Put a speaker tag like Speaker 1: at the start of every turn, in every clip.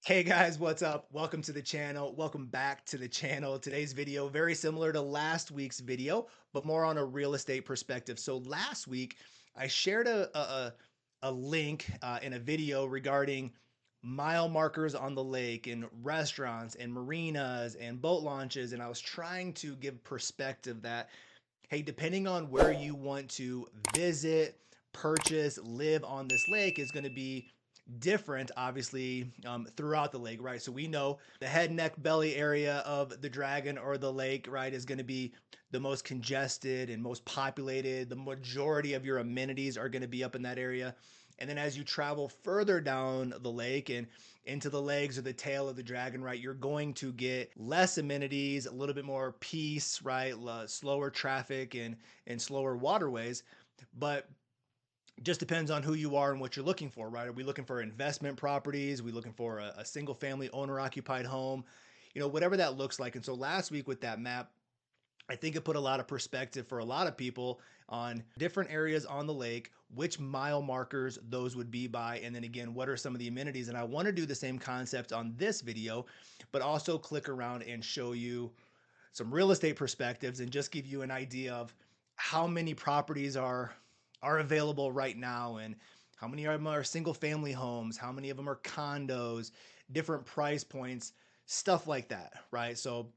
Speaker 1: Hey guys, what's up? Welcome to the channel. Welcome back to the channel. Today's video, very similar to last week's video, but more on a real estate perspective. So last week, I shared a link in a video regarding mile markers on the lake and restaurants and marinas and boat launches. And I was trying to give perspective that, hey, depending on where you want to visit, purchase, live on this lake is going to be different, obviously, throughout the lake, right? So we know the head, neck, belly area of the dragon or the lake, right, is going to be the most congested and most populated. The majority of your amenities are going to be up in that area. And then as you travel further down the lake and into the legs or the tail of the dragon, right, you're going to get less amenities, a little bit more peace, right, slower traffic and slower waterways. But just depends on who you are and what you're looking for, right? Are we looking for investment properties? Are we looking for a single family owner occupied home? Whatever that looks like. And so last week with that map, I think it put a lot of perspective for a lot of people on different areas on the lake, which mile markers those would be by, and then again, what are some of the amenities? And I want to do the same concept on this video, but also click around and show you some real estate perspectives and just give you an idea of how many properties are available right now and how many of them are single family homes, how many of them are condos, different price points, stuff like that, right? So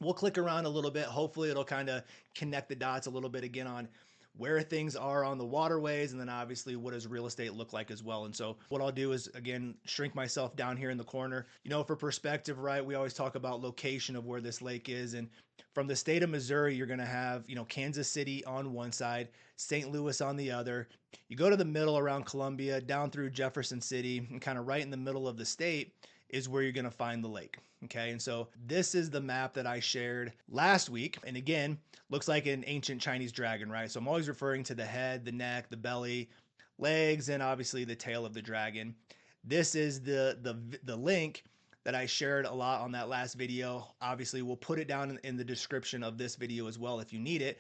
Speaker 1: we'll click around a little bit. Hopefully it'll kind of connect the dots a little bit again on where things are on the waterways, and then obviously what does real estate look like as well. And so what I'll do is again shrink myself down here in the corner. For perspective, right, we always talk about location of where this lake is. And from the state of Missouri, you're going to have Kansas City on one side, St. Louis on the other. You go to the middle around Columbia, down through Jefferson City, and kind of right in the middle of the state is where you're going to find the lake. Okay, and so this is the map that I shared last week. And again, looks like an ancient Chinese dragon, right? So I'm always referring to the head, the neck, the belly, legs, and obviously the tail of the dragon. This is the link that I shared a lot on that last video. Obviously, we'll put it down in the description of this video as well if you need it,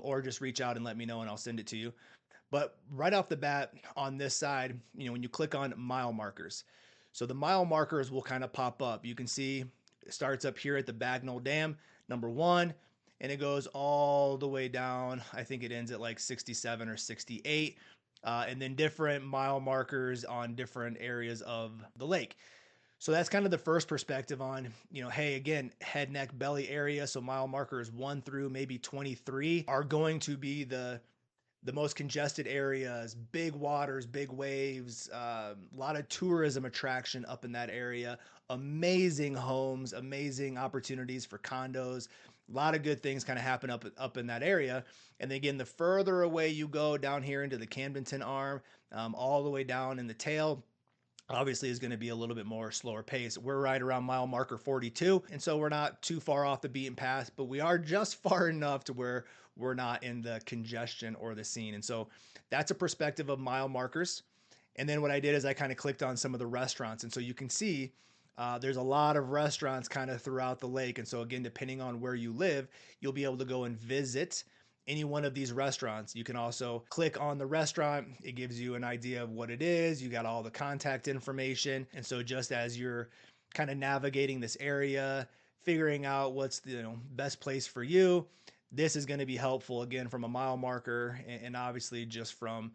Speaker 1: or just reach out and let me know and I'll send it to you. But right off the bat on this side, when you click on mile markers, so the mile markers will kind of pop up. You can see it starts up here at the Bagnell Dam, number one, and it goes all the way down. I think it ends at like 67 or 68. And then different mile markers on different areas of the lake. So that's kind of the first perspective on, hey, again, head, neck, belly area. So mile markers 1 through maybe 23 are going to be the most congested areas, big waters, big waves, a lot of tourism attraction up in that area, amazing homes, amazing opportunities for condos, a lot of good things kind of happen up in that area. And then again, the further away you go down here into the Camdenton arm, all the way down in the tail, obviously is going to be a little bit more slower pace. We're right around mile marker 42, and so we're not too far off the beaten path, but we are just far enough to where we're not in the congestion or the scene. And so that's a perspective of mile markers. And then what I did is I kind of clicked on some of the restaurants, and so you can see there's a lot of restaurants kind of throughout the lake. And so again, depending on where you live, you'll be able to go and visit any one of these restaurants. You can also click on the restaurant. It gives you an idea of what it is. You got all the contact information. And so just as you're kind of navigating this area, figuring out what's the best place for you, this is going to be helpful again from a mile marker and obviously just from,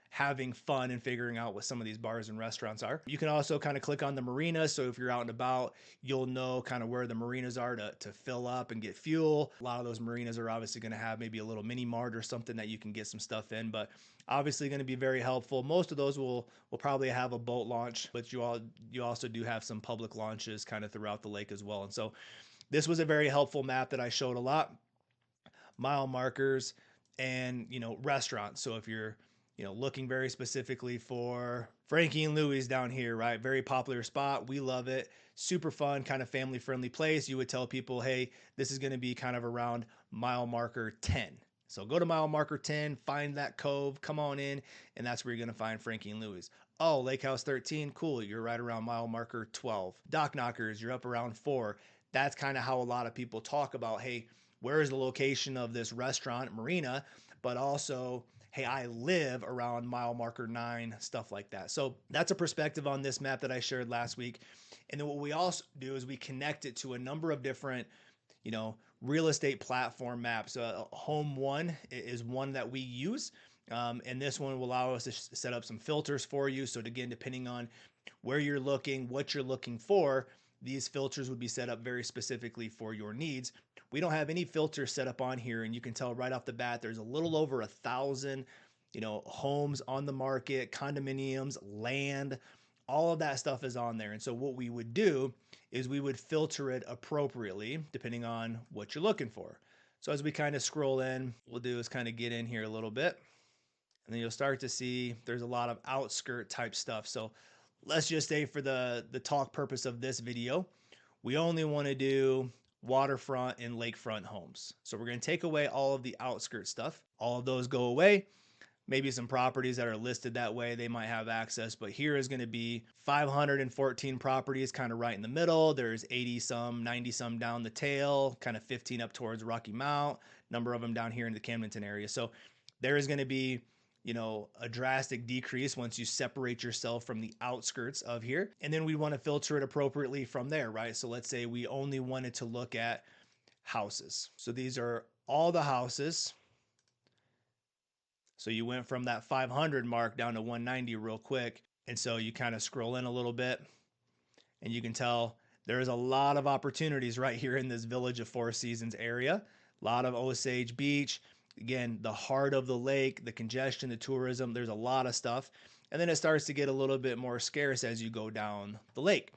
Speaker 1: having fun and figuring out what some of these bars and restaurants are. You can also kind of click on the marina. So if you're out and about, you'll know kind of where the marinas are to fill up and get fuel. A lot of those marinas are obviously going to have maybe a little mini mart or something that you can get some stuff in, but obviously going to be very helpful. Most of those will probably have a boat launch, but you also do have some public launches kind of throughout the lake as well. And so this was a very helpful map that I showed a lot. Mile markers and restaurants. So if you're looking very specifically for Frankie and Louie's down here, right? Very popular spot. We love it. Super fun, kind of family friendly place. You would tell people, hey, this is going to be kind of around mile marker 10. So go to mile marker 10, find that cove, come on in, and that's where you're going to find Frankie and Louie's. Oh, Lake House 13, cool. You're right around mile marker 12. Dock Knockers, you're up around 4. That's kind of how a lot of people talk about, hey, where is the location of this restaurant, marina, but also hey, I live around mile marker 9, stuff like that. So that's a perspective on this map that I shared last week. And then what we also do is we connect it to a number of different, real estate platform maps. Home One is one that we use. And this one will allow us to set up some filters for you. So again, depending on where you're looking, what you're looking for, these filters would be set up very specifically for your needs. We don't have any filters set up on here, and you can tell right off the bat there's a little over 1,000, homes on the market, condominiums, land, all of that stuff is on there. And so what we would do is we would filter it appropriately depending on what you're looking for. So as we kind of scroll in, we'll do is kind of get in here a little bit, and then you'll start to see there's a lot of outskirt type stuff. So let's just say for the talk purpose of this video, we only want to do waterfront and lakefront homes. So we're going to take away all of the outskirt stuff. All of those go away. Maybe some properties that are listed that way, they might have access, but here is going to be 514 properties kind of right in the middle. There's 80 some, 90 some down the tail, kind of 15 up towards Rocky Mount, number of them down here in the Camdenton area. So there is going to be, a drastic decrease once you separate yourself from the outskirts of here. And then we want to filter it appropriately from there, right? So let's say we only wanted to look at houses. So these are all the houses. So you went from that 500 mark down to 190 real quick. And so you kind of scroll in a little bit and you can tell there's a lot of opportunities right here in this Village of Four Seasons area. A lot of Osage Beach. Again, the heart of the lake, the congestion, the tourism, there's a lot of stuff. And then it starts to get a little bit more scarce as you go down the lake.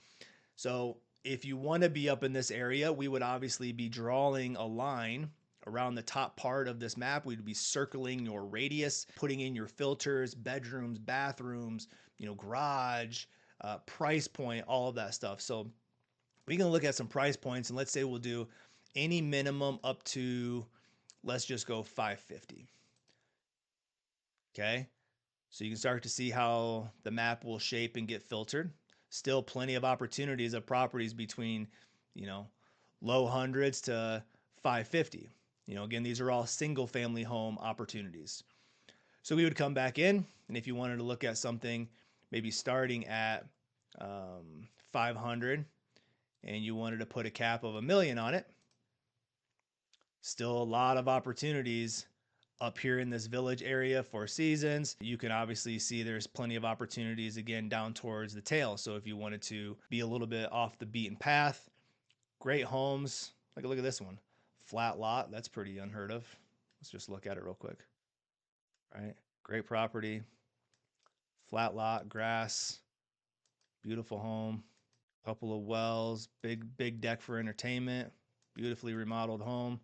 Speaker 1: So if you want to be up in this area, we would obviously be drawing a line around the top part of this map. We'd be circling your radius, putting in your filters, bedrooms, bathrooms, garage, price point, all of that stuff. So we can look at some price points, and let's say we'll do any minimum up to, let's just go 550. Okay. So you can start to see how the map will shape and get filtered. Still plenty of opportunities of properties between, low hundreds to 550. Again, these are all single family home opportunities. So we would come back in, and if you wanted to look at something maybe starting at 500 and you wanted to put a cap of $1 million on it, still a lot of opportunities up here in this village area, Four Seasons. You can obviously see there's plenty of opportunities again down towards the tail. So if you wanted to be a little bit off the beaten path, great homes. Look at this one. Flat lot. That's pretty unheard of. Let's just look at it real quick. Right? Great property. Flat lot, grass, beautiful home, couple of wells, big deck for entertainment, beautifully remodeled home.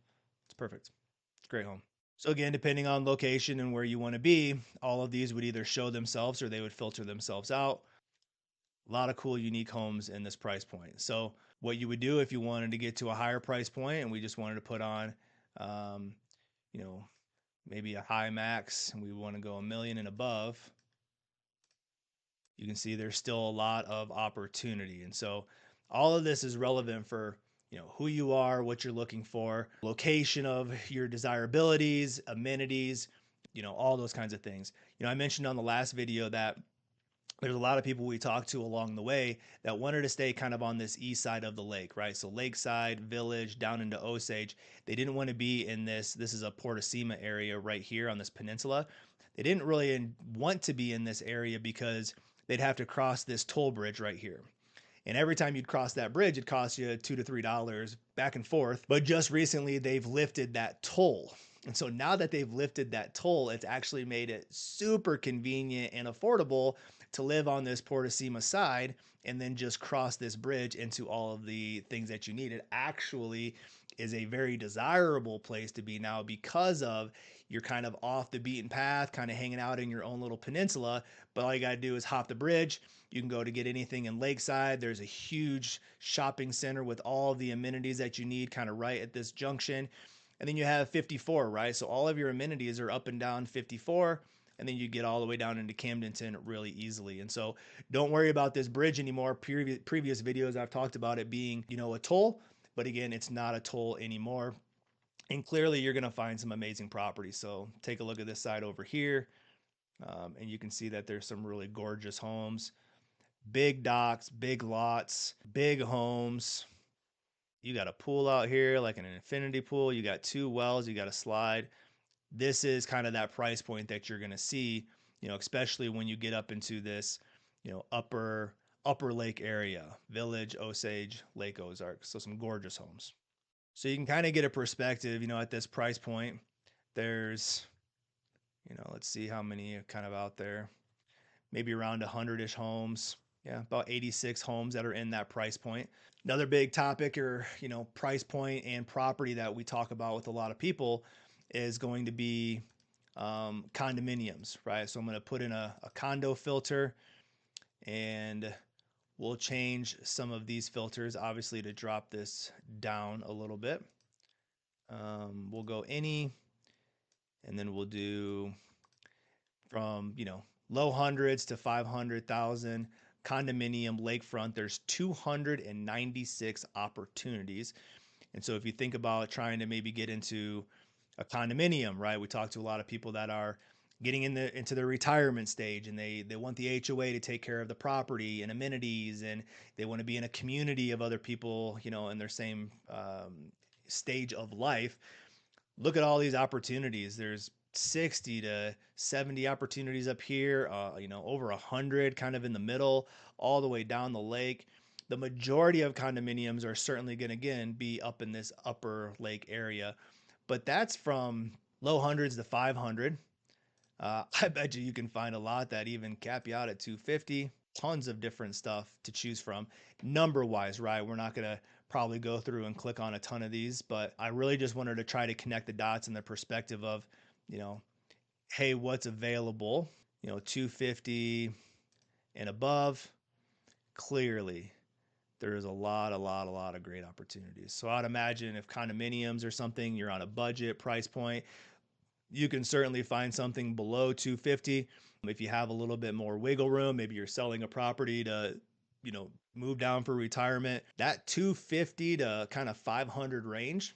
Speaker 1: It's perfect. It's a great home. So again, depending on location and where you want to be, all of these would either show themselves or they would filter themselves out. A lot of cool, unique homes in this price point. So what you would do if you wanted to get to a higher price point and we just wanted to put on, maybe a high max and we want to go $1 million and above, you can see there's still a lot of opportunity. And so all of this is relevant for who you are, what you're looking for, location of your desirabilities, amenities, all those kinds of things. I mentioned on the last video that there's a lot of people we talked to along the way that wanted to stay kind of on this east side of the lake, right? So Lakeside, Village, down into Osage. They didn't want to be in this is a Portosema area right here on this peninsula. They didn't really want to be in this area because they'd have to cross this toll bridge right here. And every time you'd cross that bridge, it cost you $2 to $3 back and forth. But just recently, they've lifted that toll. And so now that they've lifted that toll, it's actually made it super convenient and affordable to live on this Portosema side and then just cross this bridge into all of the things that you need. It actually is a very desirable place to be now because of you're kind of off the beaten path, kind of hanging out in your own little peninsula. But all you got to do is hop the bridge. You can go to get anything in Lakeside. There's a huge shopping center with all the amenities that you need kind of right at this junction. And then you have 54, right? So all of your amenities are up and down 54. And then you get all the way down into Camdenton really easily. And so don't worry about this bridge anymore. Previous videos I've talked about it being, a toll. But again, it's not a toll anymore. And clearly you're going to find some amazing properties. So take a look at this side over here. And you can see that there's some really gorgeous homes, big docks, big lots, big homes. You got a pool out here, like an infinity pool. You got two wells, you got a slide. This is kind of that price point that you're going to see, especially when you get up into this, upper lake area, Village, Osage, Lake Ozark. So some gorgeous homes. So you can kind of get a perspective, at this price point. There's, let's see how many are kind of out there. Maybe around 100-ish homes. Yeah, about 86 homes that are in that price point. Another big topic or, price point and property that we talk about with a lot of people is going to be condominiums, right? So I'm going to put in a condo filter, and we'll change some of these filters, obviously, to drop this down a little bit. We'll go any, and then we'll do from, low hundreds to 500,000. Condominium lakefront, there's 296 opportunities. And so if you think about trying to maybe get into a condominium, right? We talk to a lot of people that are getting into their retirement stage, and they want the HOA to take care of the property and amenities, and they want to be in a community of other people, in their same stage of life. Look at all these opportunities. There's 60 to 70 opportunities up here, over 100 kind of in the middle, all the way down the lake. The majority of condominiums are certainly going to, again, be up in this upper lake area, but that's from low hundreds to 500. I bet you can find a lot that even cap you out at 250. Tons of different stuff to choose from, number wise, right? We're not going to probably go through and click on a ton of these, but I really just wanted to try to connect the dots in the perspective of, you know, hey, what's available, 250 and above. Clearly, there's a lot of great opportunities. So I'd imagine if condominiums or something, you're on a budget price point, you can certainly find something below 250. If you have a little bit more wiggle room, maybe you're selling a property to, move down for retirement, that 250 to kind of 500 range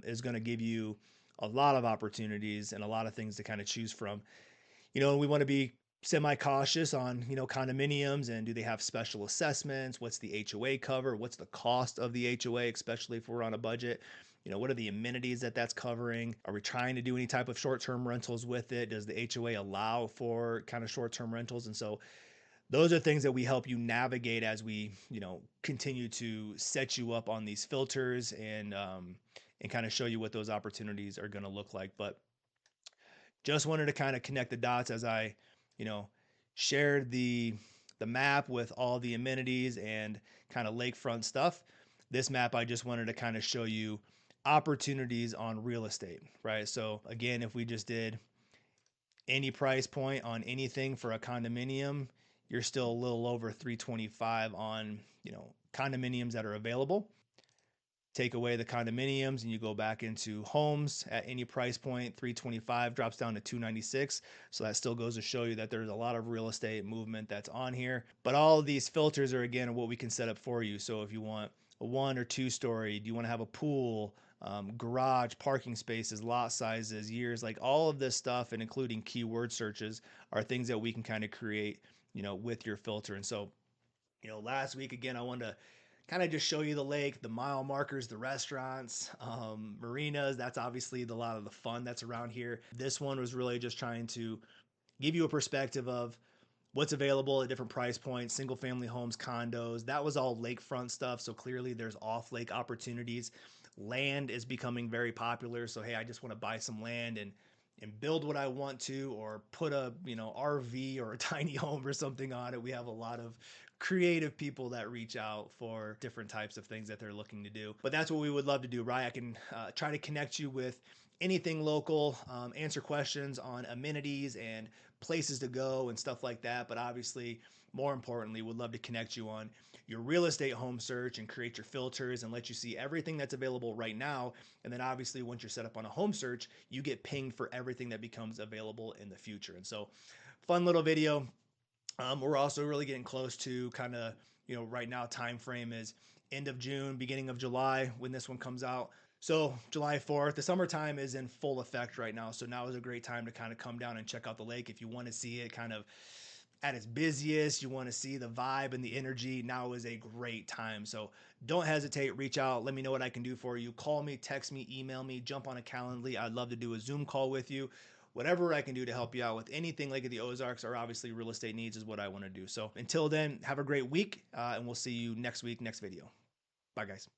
Speaker 1: is going to give you a lot of opportunities and a lot of things to kind of choose from. And we want to be semi-cautious on, condominiums, and do they have special assessments? What's the HOA cover? What's the cost of the HOA, especially if we're on a budget? What are the amenities that's covering? Are we trying to do any type of short-term rentals with it? Does the HOA allow for kind of short-term rentals? And so those are things that we help you navigate as we, continue to set you up on these filters, and kind of show you what those opportunities are going to look like. But just wanted to kind of connect the dots as I, you know, shared the map with all the amenities and kind of lakefront stuff. This map, I just wanted to kind of show you opportunities on real estate, right? So again, if we just did any price point on anything for a condominium, you're still a little over 325 on, condominiums that are available. Take away the condominiums and you go back into homes at any price point, 325 drops down to 296. So that still goes to show you that there's a lot of real estate movement that's on here. But all of these filters are, again, what we can set up for you. So if you want a 1 or 2 story, do you want to have a pool, garage, parking spaces, lot sizes, years, like all of this stuff, and including keyword searches, are things that we can kind of create, with your filter. And so, last week, again, I wanted to kind of just show you the lake, the mile markers, the restaurants, marinas. That's obviously a lot of the fun that's around here. This one was really just trying to give you a perspective of what's available at different price points, single family homes, condos. That was all lakefront stuff. So clearly there's off lake opportunities. Land is becoming very popular. So, hey, I just want to buy some land and build what I want to, or put a, RV or a tiny home or something on it. We have a lot of creative people that reach out for different types of things that they're looking to do. But that's what we would love to do, right? I can try to connect you with anything local, answer questions on amenities and places to go and stuff like that. But obviously, more importantly, would love to connect you on your real estate home search and create your filters and let you see everything that's available right now. And then obviously, once you're set up on a home search, you get pinged for everything that becomes available in the future. And so, fun little video. We're also really getting close to kind of, right now, time frame is end of June, beginning of July when this one comes out. So July 4th, the summertime is in full effect right now. So now is a great time to kind of come down and check out the lake. If you want to see it kind of at its busiest, you want to see the vibe and the energy, now is a great time. So don't hesitate, reach out, let me know what I can do for you. Call me, text me, email me, jump on a Calendly. I'd love to do a Zoom call with you. Whatever I can do to help you out with anything like the Ozarks or obviously real estate needs is what I want to do. So until then, have a great week, and we'll see you next week, next video. Bye, guys.